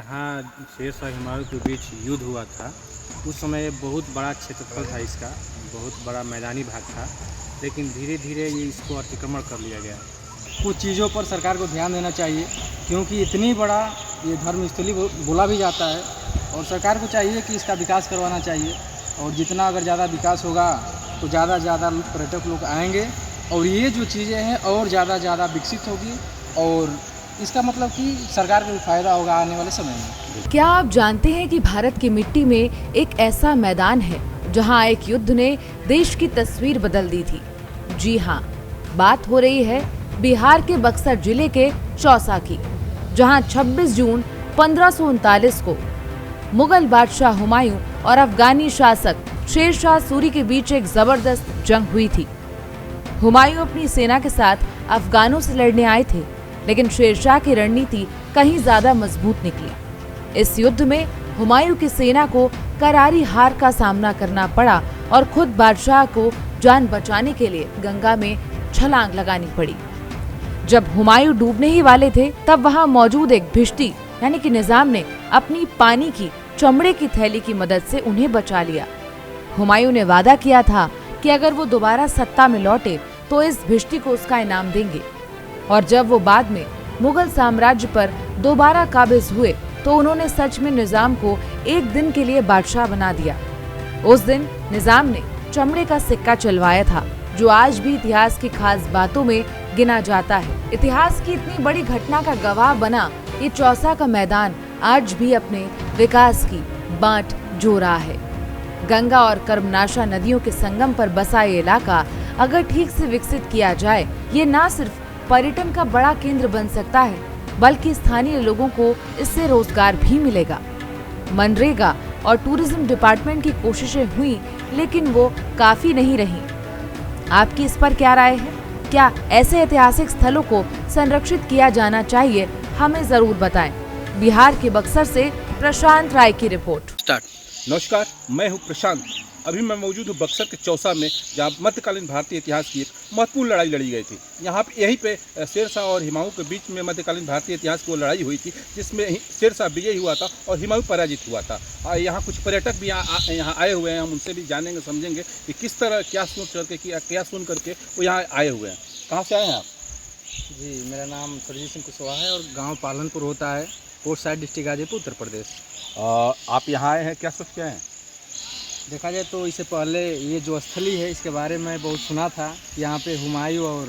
यहाँ शेरशाह हुमायूं के बीच युद्ध हुआ था। उस समय बहुत बड़ा क्षेत्रफल था इसका, बहुत बड़ा मैदानी भाग था, लेकिन धीरे धीरे ये इसको अतिक्रमण कर लिया गया। कुछ चीज़ों पर सरकार को ध्यान देना चाहिए, क्योंकि इतनी बड़ा ये धर्मस्थली बोला भी जाता है और सरकार को चाहिए कि इसका विकास करवाना चाहिए। और जितना अगर ज़्यादा विकास होगा तो ज़्यादा से ज़्यादा पर्यटक लोग आएंगे और ये जो चीज़ें हैं और ज़्यादा विकसित होगी और इसका मतलब कि सरकार को भी फायदा होगा आने वाले समय में। क्या आप जानते हैं कि भारत की मिट्टी में एक ऐसा मैदान है जहां एक युद्ध ने देश की तस्वीर बदल दी थी? जी हाँ, बात हो रही है बिहार के बक्सर जिले के चौसा की, जहां 26 जून 1539 को मुगल बादशाह हुमायूं और अफगानी शासक शेरशाह सूरी के बीच एक जबरदस्त जंग हुई थी। हुमायूं अपनी सेना के साथ अफगानों से लड़ने आए थे, लेकिन शेरशाह की रणनीति कहीं ज्यादा मजबूत निकली। इस युद्ध में हुमायूं की सेना को करारी हार का सामना करना पड़ा और खुद बादशाह को जान बचाने के लिए गंगा में छलांग लगानी पड़ी। जब हुमायूं डूबने ही वाले थे, तब वहां मौजूद एक भिश्ती यानी कि निजाम ने अपनी पानी की चमड़े की थैली की मदद से उन्हें बचा लिया। हुमायूं ने वादा किया था कि अगर वो दोबारा सत्ता में लौटे तो इस भिश्ती को उसका इनाम देंगे। और जब वो बाद में मुगल साम्राज्य पर दोबारा काबिज हुए तो उन्होंने सच में निजाम को एक दिन के लिए बादशाह बना दिया। उस दिन निजाम ने चमड़े का सिक्का चलवाया था, जो आज भी इतिहास की खास बातों में गिना जाता है। इतिहास की इतनी बड़ी घटना का गवाह बना ये चौसा का मैदान आज भी अपने विकास की बाट जो रहा है। गंगा और कर्मनाशा नदियों के संगम पर बसा ये इलाका अगर ठीक से विकसित किया जाए, ये न सिर्फ पर्यटन का बड़ा केंद्र बन सकता है, बल्कि स्थानीय लोगों को इससे रोजगार भी मिलेगा। मनरेगा और टूरिज्म डिपार्टमेंट की कोशिशें हुई, लेकिन वो काफी नहीं रही। आपकी इस पर क्या राय है? क्या ऐसे ऐतिहासिक स्थलों को संरक्षित किया जाना चाहिए? हमें जरूर बताएं। बिहार के बक्सर से प्रशांत राय की रिपोर्ट। नमस्कार, मैं हूं प्रशांत। अभी मैं मौजूद हूं बक्सर के चौसा में, जहां मध्यकालीन भारतीय इतिहास की एक महत्वपूर्ण लड़ाई लड़ी गई थी। यहां पे यहीं पे शेरशाह और हुमायूं के बीच में मध्यकालीन भारतीय इतिहास की वो लड़ाई हुई थी, जिसमें शेरशाह विजयी हुआ था और हुमायूं पराजित हुआ था। यहाँ कुछ पर्यटक भी यहाँ आए हुए हैं, हम उनसे भी जानेंगे समझेंगे कि किस तरह क्या सुन करके वो यहाँ आए हुए हैं। कहाँ से आए हैं आप? जी, मेरा नाम सरजीत सिंह कुशवाहा है और गांव पालनपुर होता है, post side, district Ghazipur, Uttar Pradesh. आप यहाँ आए हैं, क्या सोच के आए हैं? देखा जाए तो इससे पहले ये जो स्थली है इसके बारे में बहुत सुना था कि यहाँ पे हुमायूं और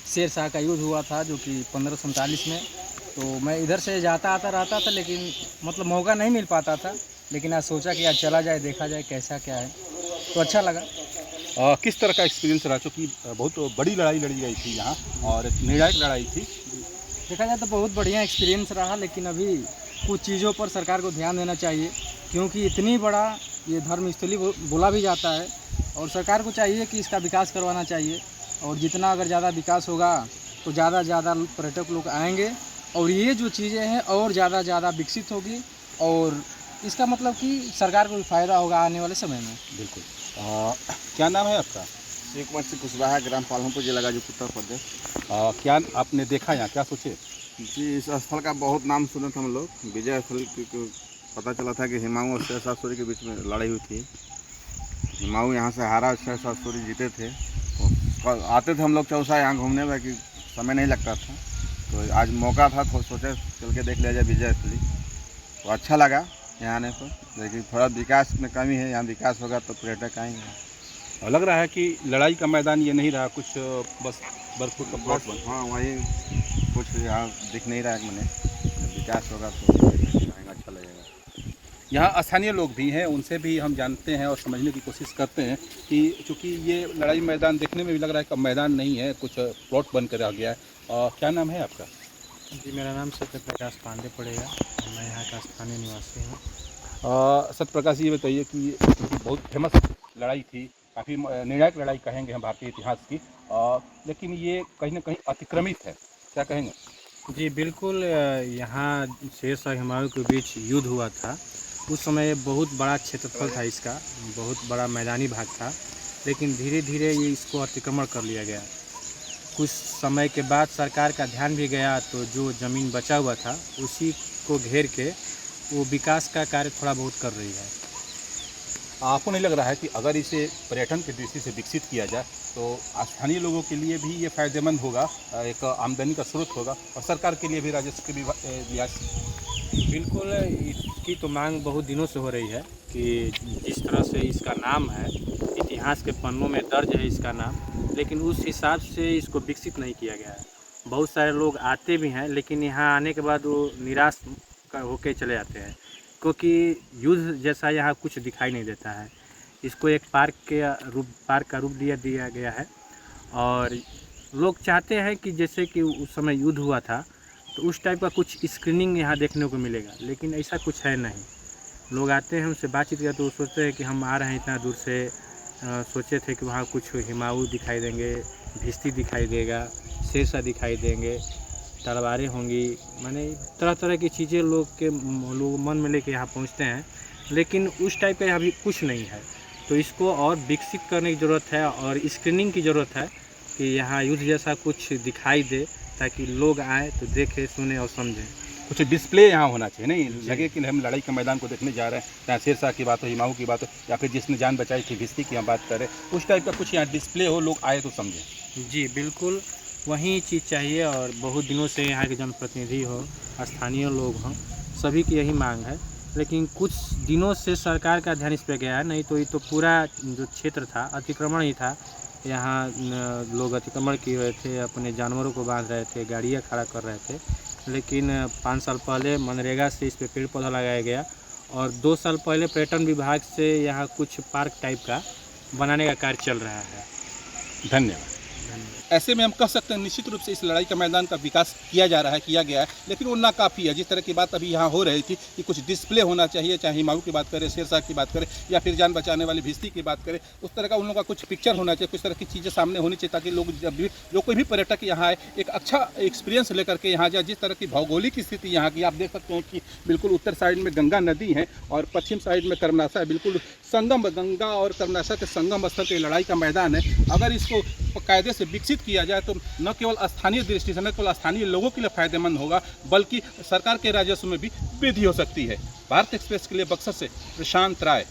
शेरशाह का युद्ध हुआ था, जो कि 1547 में। तो मैं इधर से जाता आता रहता था, लेकिन मतलब मौका नहीं मिल पाता था। लेकिन आज सोचा कि आज चला जाए, देखा जाए कैसा क्या है, तो अच्छा लगा। किस तरह का एक्सपीरियंस रहा? चूँकि बहुत बड़ी लड़ाई लड़ी गई थी यहाँ और एक निर्णायक लड़ाई थी। देखा जाए तो बहुत बढ़िया एक्सपीरियंस रहा, लेकिन अभी कुछ चीज़ों पर सरकार को ध्यान देना चाहिए, क्योंकि इतनी बड़ा ये धर्मस्थली बोला भी जाता है और सरकार को चाहिए कि इसका विकास करवाना चाहिए। और जितना अगर ज़्यादा विकास होगा तो ज़्यादा पर्यटक लोग आएंगे और ये जो चीज़ें हैं और ज़्यादा विकसित होगी और इसका मतलब कि सरकार को भी फायदा होगा आने वाले समय में। बिल्कुल। क्या नाम है आपका? श्री कुमार सिंह कुशवाहा, ग्राम पालनपुर, जिला गाजीपुर, उत्तर प्रदेश। क्या आपने देखा यहाँ, क्या सोचे? जी, इस स्थल का बहुत नाम सुने थे हम लोग। विजय स्थल को पता चला था कि हुमायूं और शेरशाह सूरी के बीच में लड़ाई हुई थी। हुमायूं यहाँ से हारा, शेरशाह सूरी जीते थे। तो आते थे हम लोग चौसा यहाँ घूमने में, कि समय नहीं लगता था, तो आज मौका था तो सोचे चल के देख लिया जाए विजय स्थली। तो अच्छा लगा यहाँ आने पर, लेकिन थोड़ा विकास में कमी है। यहाँ विकास होगा तो पर्यटक आएंगे। लग रहा है कि लड़ाई का मैदान ये नहीं रहा, कुछ बस बर्फ का प्लॉट बन। हाँ, वही कुछ यहाँ दिख नहीं रहा है। मैंने विकास होगा तो आएगा, अच्छा लगेगा। यहाँ स्थानीय लोग भी हैं, उनसे भी हम जानते हैं और समझने की कोशिश करते हैं कि चूँकि ये लड़ाई मैदान देखने में भी लग रहा है कि मैदान नहीं है, कुछ प्लॉट बन कर आ गया है। क्या नाम है आपका? जी, मेरा नाम सत्यप्रकाश पांडे पड़ेगा, मैं यहाँ का स्थानीय निवासी हूँ। सत्यप्रकाश जी, ये बताइए कि बहुत फेमस लड़ाई थी, काफ़ी निर्णायक लड़ाई कहेंगे हम भारतीय इतिहास की, लेकिन ये कहीं ना कहीं अतिक्रमित है, क्या कहेंगे? जी बिल्कुल, यहाँ शेरशाह हुमायूं के बीच युद्ध हुआ था। उस समय बहुत बड़ा क्षेत्रफल था इसका, बहुत बड़ा मैदानी भाग था, लेकिन धीरे धीरे ये इसको अतिक्रमण कर लिया गया। कुछ समय के बाद सरकार का ध्यान भी गया, तो जो ज़मीन बचा हुआ था उसी को घेर के वो विकास का कार्य थोड़ा बहुत कर रही है। आपको नहीं लग रहा है कि अगर इसे पर्यटन की दृष्टि से विकसित किया जाए तो स्थानीय लोगों के लिए भी ये फायदेमंद होगा, एक आमदनी का स्रोत होगा और सरकार के लिए भी राजस्व के भी लिहाज से? बिल्कुल, इसकी तो मांग बहुत दिनों से हो रही है कि जिस तरह से इसका नाम है, इतिहास के पन्नों में दर्ज है इसका नाम, लेकिन उस हिसाब से इसको विकसित नहीं किया गया है। बहुत सारे लोग आते भी हैं, लेकिन यहाँ आने के बाद वो निराश होकर चले जाते हैं, क्योंकि युद्ध जैसा यहाँ कुछ दिखाई नहीं देता है। इसको एक पार्क का रूप दिया गया है और लोग चाहते हैं कि जैसे कि उस समय युद्ध हुआ था तो उस टाइप का कुछ स्क्रीनिंग यहाँ देखने को मिलेगा, लेकिन ऐसा कुछ है नहीं। लोग आते हैं, उनसे बातचीत करते तो वो सोचते हैं कि हम आ रहे हैं इतना दूर से, सोचे थे कि वहाँ कुछ हिमाऊ दिखाई देंगे, भिस्ती दिखाई देगा, शेरशाह दिखाई देंगे, तलवारें होंगी, माने तरह तरह की चीज़ें लोग मन में लेके यहाँ पहुँचते हैं, लेकिन उस टाइप का अभी कुछ नहीं है। तो इसको और विकसित करने की ज़रूरत है और स्क्रीनिंग की ज़रूरत है कि यहाँ युद्ध जैसा कुछ दिखाई दे, ताकि लोग आए तो देखें, सुने और समझें। कुछ डिस्प्ले यहाँ होना चाहिए, नहीं लगे कि हम लड़ाई के मैदान को देखने जा रहे हैं, चाहे शेरशाह की बात हो, हिमाऊ की बात हो, या फिर जिसने जान बचाई थी भिस्ती की हम बात करें, उस टाइप का कुछ यहाँ डिस्प्ले हो, लोग आए तो समझें। जी बिल्कुल, वही चीज़ चाहिए और बहुत दिनों से यहाँ के जनप्रतिनिधि हो, स्थानीय लोग हों, सभी की यही मांग है। लेकिन कुछ दिनों से सरकार का ध्यान इस पर गया है, नहीं तो ये तो पूरा जो क्षेत्र था अतिक्रमण ही था। यहाँ लोग अतिक्रमण किए हुए थे, अपने जानवरों को बांध रहे थे, गाड़ियाँ खड़ा कर रहे थे। लेकिन 5 साल पहले मनरेगा से इस पर पेड़ पौधा लगाया गया और 2 साल पहले पर्यटन विभाग से यहाँ कुछ पार्क टाइप का बनाने का कार्य चल रहा है। धन्यवाद। ऐसे में हम कह सकते हैं निश्चित रूप से इस लड़ाई का मैदान का विकास किया गया है, लेकिन वो नाकाफ़ी है। जिस तरह की बात अभी यहाँ हो रही थी कि कुछ डिस्प्ले होना चाहिए, चाहे हिमाऊ की बात करें, शेरशाह की बात करें, या फिर जान बचाने वाली भिस्ती की बात करें, उस तरह का उन लोगों का कुछ पिक्चर होना चाहिए, कुछ तरह की चीज़ें सामने होनी चाहिए, ताकि लोग जब भी कोई भी पर्यटक यहाँ आए एक अच्छा एक्सपीरियंस लेकर के यहाँ जाए। जिस तरह की भौगोलिक स्थिति यहाँ की आप देख सकते हैं कि बिल्कुल उत्तर साइड में गंगा नदी है और पश्चिम साइड में कर्मनाशा है, बिल्कुल संगम, गंगा और कर्मनाशा के संगम स्थल के लड़ाई का मैदान है। अगर इसको कायदे से विकसित किया जाए तो न केवल स्थानीय दृष्टि से, न केवल स्थानीय लोगों के लिए फायदेमंद होगा, बल्कि सरकार के राजस्व में भी वृद्धि हो सकती है। भारत एक्सप्रेस के लिए बक्सर से प्रशांत राय।